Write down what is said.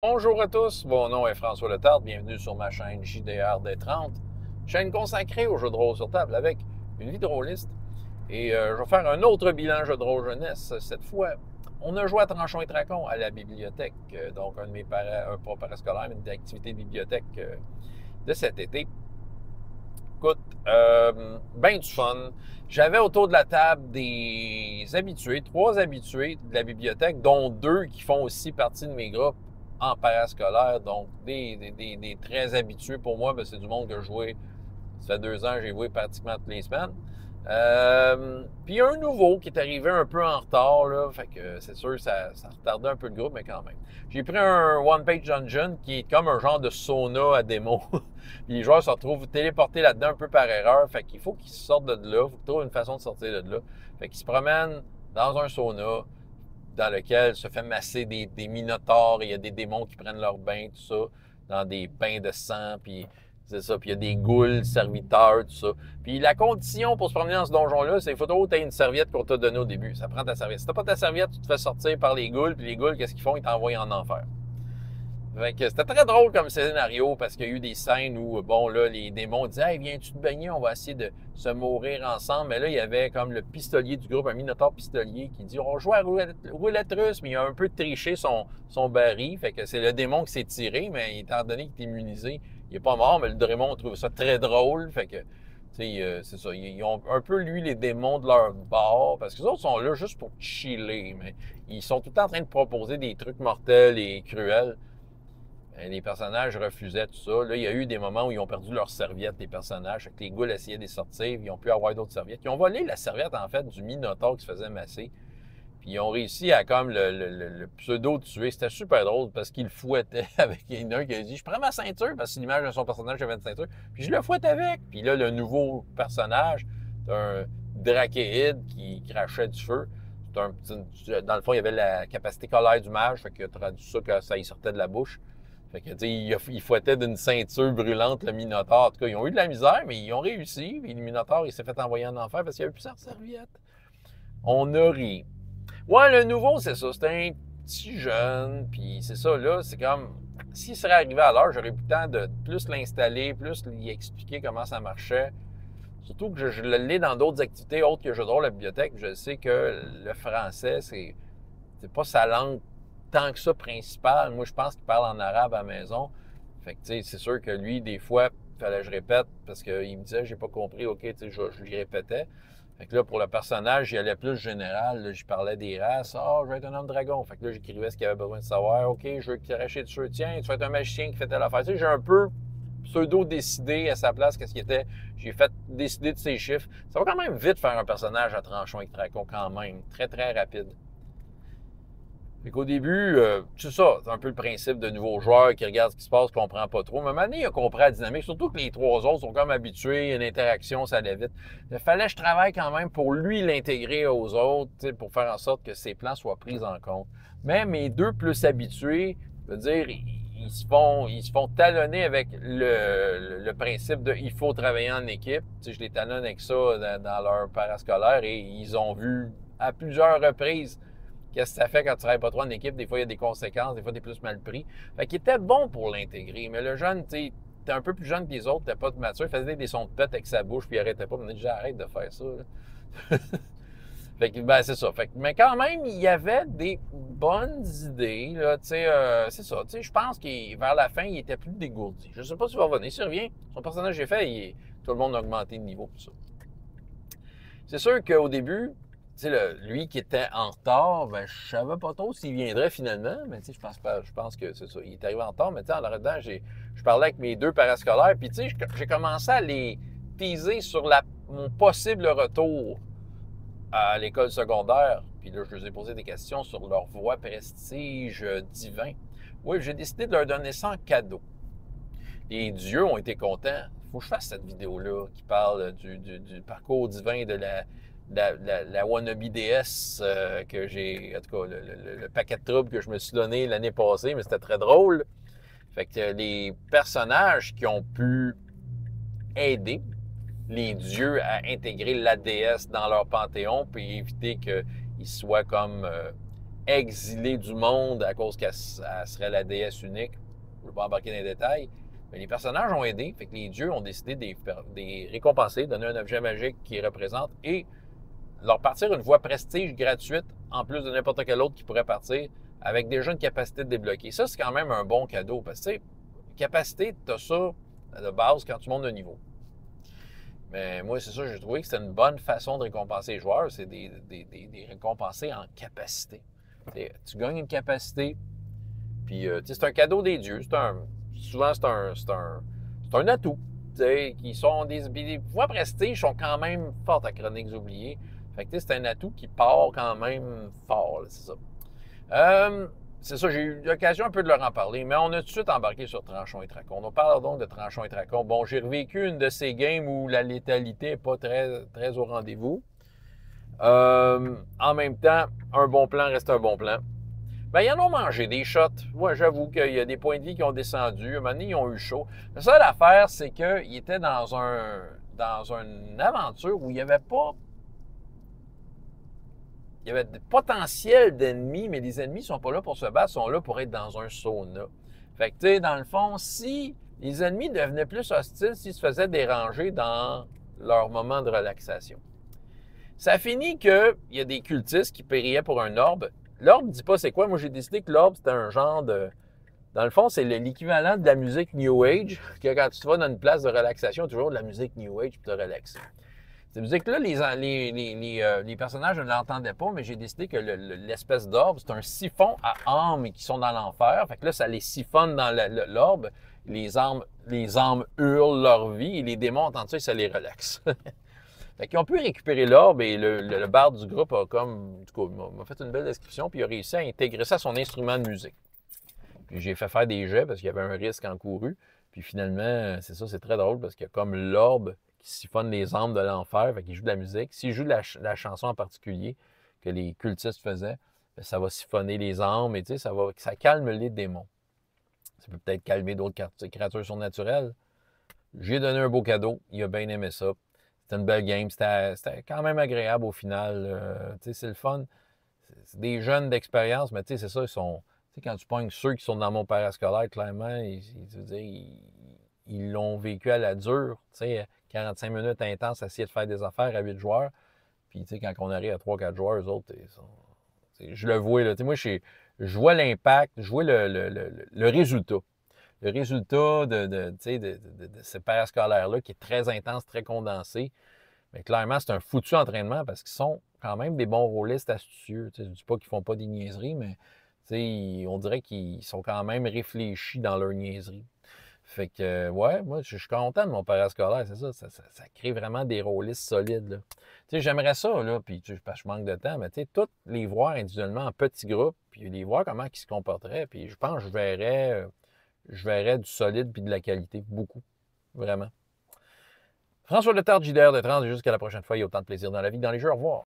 Bonjour à tous, mon nom est François Letarte, bienvenue sur ma chaîne JDR D30, chaîne consacrée aux jeux de rôle sur table avec une vie de rôliste. Et je vais faire un autre bilan jeu de rôle jeunesse. Cette fois, on a joué à Tranchons et Tracons à la bibliothèque, donc un de mes pas parascolaires, une activité de bibliothèque de cet été. Écoute, ben du fun. J'avais autour de la table des habitués, trois habitués de la bibliothèque, dont deux qui font aussi partie de mes groupes en parascolaire. Donc, des très habitués pour moi, c'est du monde que je jouais. Ça fait 2 ans que j'ai joué pratiquement toutes les semaines. Puis un nouveau qui est arrivé un peu en retard, là, fait que c'est sûr que ça retardait un peu le groupe, mais quand même. J'ai pris un One-Page Dungeon qui est comme un genre de sauna à démo. Puis les joueurs se retrouvent téléportés là-dedans un peu par erreur. Fait qu'il faut qu'ils sortent de là. Il faut qu'ils trouvent une façon de sortir de là. Fait qu'ils se promènent dans un sauna dans lequel se fait masser des minotaures. Il y a des démons qui prennent leur bain, tout ça, dans des bains de sang. Puis c'est ça. Puis il y a des ghouls, serviteurs, tout ça. Puis la condition pour se promener dans ce donjon-là, c'est qu'il faut toujours que tu aies une serviette qu'on t'a donnée au début. Ça prend ta serviette. Si t'as pas ta serviette, tu te fais sortir par les ghouls. Puis les ghouls, qu'est-ce qu'ils font? Ils t'envoient en enfer. Fait que c'était très drôle comme scénario parce qu'il y a eu des scènes où, bon, là, les démons disaient « Hey, viens-tu te baigner? On va essayer de se mourir ensemble. » Mais là, il y avait comme le pistolier du groupe, un minotaure pistolier, qui dit « On joue à roulette russe, mais il a un peu triché son baril. » Fait que c'est le démon qui s'est tiré, mais étant donné qu'il est immunisé, il n'est pas mort, mais le démon trouve ça très drôle. Fait que, tu sais, c'est ça. Ils ont un peu, lui, les démons de leur bord, parce que les autres sont là juste pour chiller, mais ils sont tout le temps en train de proposer des trucs mortels et cruels. Les personnages refusaient tout ça. Là, il y a eu des moments où ils ont perdu leur serviette, les personnages. Fait que les ghouls essayaient de les sortir, ils ont pu avoir d'autres serviettes. Ils ont volé la serviette, en fait, du Minotaure qui se faisait masser. Puis ils ont réussi à, comme, le pseudo-tuer. C'était super drôle parce qu'il le fouettait avec. Il y en a un qui a dit « Je prends ma ceinture », parce que c'est l'image de son personnage avait une ceinture. Puis je le fouette avec. Puis là, le nouveau personnage, c'est un drachéide qui crachait du feu. Dans le fond, il y avait la capacité colère du mage, fait qu'il a traduit ça que ça y sortait de la bouche. Fait que, tu sais, il fouettait d'une ceinture brûlante le Minotaure. En tout cas, ils ont eu de la misère, mais ils ont réussi. Puis le Minotaure, il s'est fait envoyer en enfer parce qu'il avait plus sa serviette. On a ri. Ouais, le nouveau, c'est ça. C'est un petit jeune. Puis c'est ça, là, c'est comme... S'il serait arrivé à l'heure, j'aurais eu le temps de plus l'installer, plus lui expliquer comment ça marchait. Surtout que je l'ai dans d'autres activités autres que jeux de rôle à la bibliothèque. Je sais que le français, c'est pas sa langue tant que ça principale. Moi, je pense qu'il parle en arabe à la maison. Fait que, tu sais, c'est sûr que lui, des fois, il fallait que je répète parce qu'il me disait, j'ai pas compris, ok, tu sais, je lui répétais. Fait que là, pour le personnage, j'y allais plus général. Je parlais des races. Ah, je vais être un homme dragon. Fait que là, j'écrivais ce qu'il avait besoin de savoir. Ok, je veux t'arracher dessus. Tiens, tu vas être un magicien qui fait telle affaire. Tu sais, j'ai un peu pseudo-décidé à sa place qu'est-ce qu'il était. J'ai fait décider de ses chiffres. Ça va quand même vite faire un personnage à tranchon et tracon quand même. Très, très rapide. Fait qu'au début, c'est ça, c'est un peu le principe de nouveaux joueurs qui regardent ce qui se passe, qui ne comprend pas trop. Mais maintenant, il a compris la dynamique, surtout que les trois autres sont comme habitués, il y a une interaction, ça allait vite. Il fallait que je travaille quand même pour lui l'intégrer aux autres, pour faire en sorte que ses plans soient pris en compte. Mais mes deux plus habitués, je veux dire, ils se font talonner avec le principe de il faut travailler en équipe. Je les talonne avec ça dans leur parascolaire et ils ont vu à plusieurs reprises qu'est-ce que ça fait quand tu travailles pas trop en équipe? Des fois, il y a des conséquences, des fois, tu es plus mal pris. Fait qu'il était bon pour l'intégrer, mais le jeune, tu sais, t'es un peu plus jeune que les autres, t'es pas de mature, il faisait des sons de pète avec sa bouche, puis il arrêtait pas. Il me dit, j'arrête de faire ça. Fait que, ben, c'est ça. Fait que, mais quand même, il y avait des bonnes idées, là, tu sais, c'est ça. Tu sais, je pense que vers la fin, il était plus dégourdi. Je sais pas s'il va revenir. S'il revient, son personnage j'ai fait, tout le monde a augmenté de niveau, tout ça. C'est sûr qu'au début, tu sais, lui qui était en retard, ben, je savais pas trop s'il viendrait finalement, mais tu sais, je pense pas, je pense que c'est ça. Il est arrivé en retard, mais tu sais, en arrivant, je parlais avec mes deux parascolaires, puis tu sais, j'ai commencé à les teaser sur mon possible retour à l'école secondaire. Puis là, je leur ai posé des questions sur leur voie prestige divin. Oui, j'ai décidé de leur donner ça en cadeau. Les dieux ont été contents. Il faut que je fasse cette vidéo-là qui parle du parcours divin de la wannabe déesse que j'ai, en tout cas, le paquet de troubles que je me suis donné l'année passée, mais c'était très drôle. Fait que les personnages qui ont pu aider les dieux à intégrer la déesse dans leur panthéon, puis éviter qu'ils soient comme exilé du monde à cause qu'elle serait la déesse unique. Je ne veux pas embarquer dans les détails. Mais les personnages ont aidé, fait que les dieux ont décidé de les récompenser, donner un objet magique qui les représente et leur partir une voie prestige gratuite, en plus de n'importe quel autre qui pourrait partir, avec déjà une capacité de débloquer. Ça, c'est quand même un bon cadeau, parce que, tu sais, capacité, tu as ça de base quand tu montes de niveau. Mais moi, c'est ça, j'ai trouvé que c'était une bonne façon de récompenser les joueurs, c'est des récompenser en capacité. Tu gagnes une capacité, puis c'est un cadeau des dieux. Souvent, c'est un atout. Qui sont des voies prestige sont quand même fortes à Chroniques oubliées. Fait que c'est un atout qui part quand même fort, c'est ça. C'est ça, j'ai eu l'occasion un peu de leur en parler, mais on a tout de suite embarqué sur Tranchons et Tracons. On parle donc de Tranchons et Tracons. Bon, j'ai revécu une de ces games où la létalité n'est pas très, très au rendez-vous. En même temps, un bon plan reste un bon plan. Ben, ils en ont mangé des shots. Moi, j'avoue qu'il y a des points de vie qui ont descendu. À un moment donné, ils ont eu chaud. La seule affaire, c'est qu'ils étaient dans une aventure où il n'y avait pas. Il y avait des potentiels d'ennemis, mais les ennemis ne sont pas là pour se battre, ils sont là pour être dans un sauna. Fait que, tu sais, dans le fond, si les ennemis devenaient plus hostiles, s'ils se faisaient déranger dans leur moment de relaxation. Ça finit qu'il y a des cultistes qui périllaient pour un orbe. L'orbe ne dit pas c'est quoi. Moi, j'ai décidé que l'orbe, c'était un genre de... Dans le fond, c'est l'équivalent de la musique New Age, que quand tu vas dans une place de relaxation, toujours de la musique New Age pour te relaxer. Cette musique-là, les personnages ne l'entendaient pas, mais j'ai décidé que l'espèce d'orbe, c'est un siphon à âmes qui sont dans l'enfer. Fait que là, ça les siphonne dans l'orbe. Les âmes hurlent leur vie et les démons entendent ça et ça les relaxe. Fait qu'ils ont pu récupérer l'orbe et le barde du groupe a comme, du coup, m'a fait une belle description puis il a réussi à intégrer ça à son instrument de musique. Puis j'ai fait faire des jets parce qu'il y avait un risque encouru. Puis finalement, c'est ça, c'est très drôle parce qu'il y a comme l'orbe qui siphonne les âmes de l'enfer, fait qu'il joue de la musique. S'il joue de la chanson en particulier que les cultistes faisaient, bien, ça va siphonner les âmes et tu sais, ça calme les démons. Ça peut peut-être calmer d'autres créatures surnaturelles. J'ai donné un beau cadeau, il a bien aimé ça. C'était une belle game, c'était quand même agréable au final. Tu sais, c'est le fun. C'est des jeunes d'expérience, mais tu sais, c'est ça, ils sont... Tu sais, quand tu pognes ceux qui sont dans mon parascolaire, clairement, ils l'ont vécu à la dure. Tu sais, 45 minutes intenses, essayer de faire des affaires à 8 joueurs. Puis, tu sais, quand on arrive à 3-4 joueurs, eux autres, je le vois, là. Tu sais, moi, je vois l'impact, je vois le résultat. Le résultat de ce parascolaire-là, qui est très intense, très condensé. Mais clairement, c'est un foutu entraînement parce qu'ils sont quand même des bons rôlistes astucieux. Tu sais, je ne dis pas qu'ils ne font pas des niaiseries, mais on dirait qu'ils sont quand même réfléchis dans leur niaiserie. Fait que, ouais, moi, je suis content de mon parascolaire, c'est ça. Ça crée vraiment des rôlistes solides, là. Tu sais, j'aimerais ça, là, puis parce que je manque de temps, mais tu sais, toutes les voir individuellement en petits groupes, puis les voir comment ils se comporteraient, puis je pense que je verrais du solide puis de la qualité, beaucoup, vraiment. François Letarte, JDR de 30, jusqu'à la prochaine fois, il y a autant de plaisir dans la vie, dans les jeux, au revoir.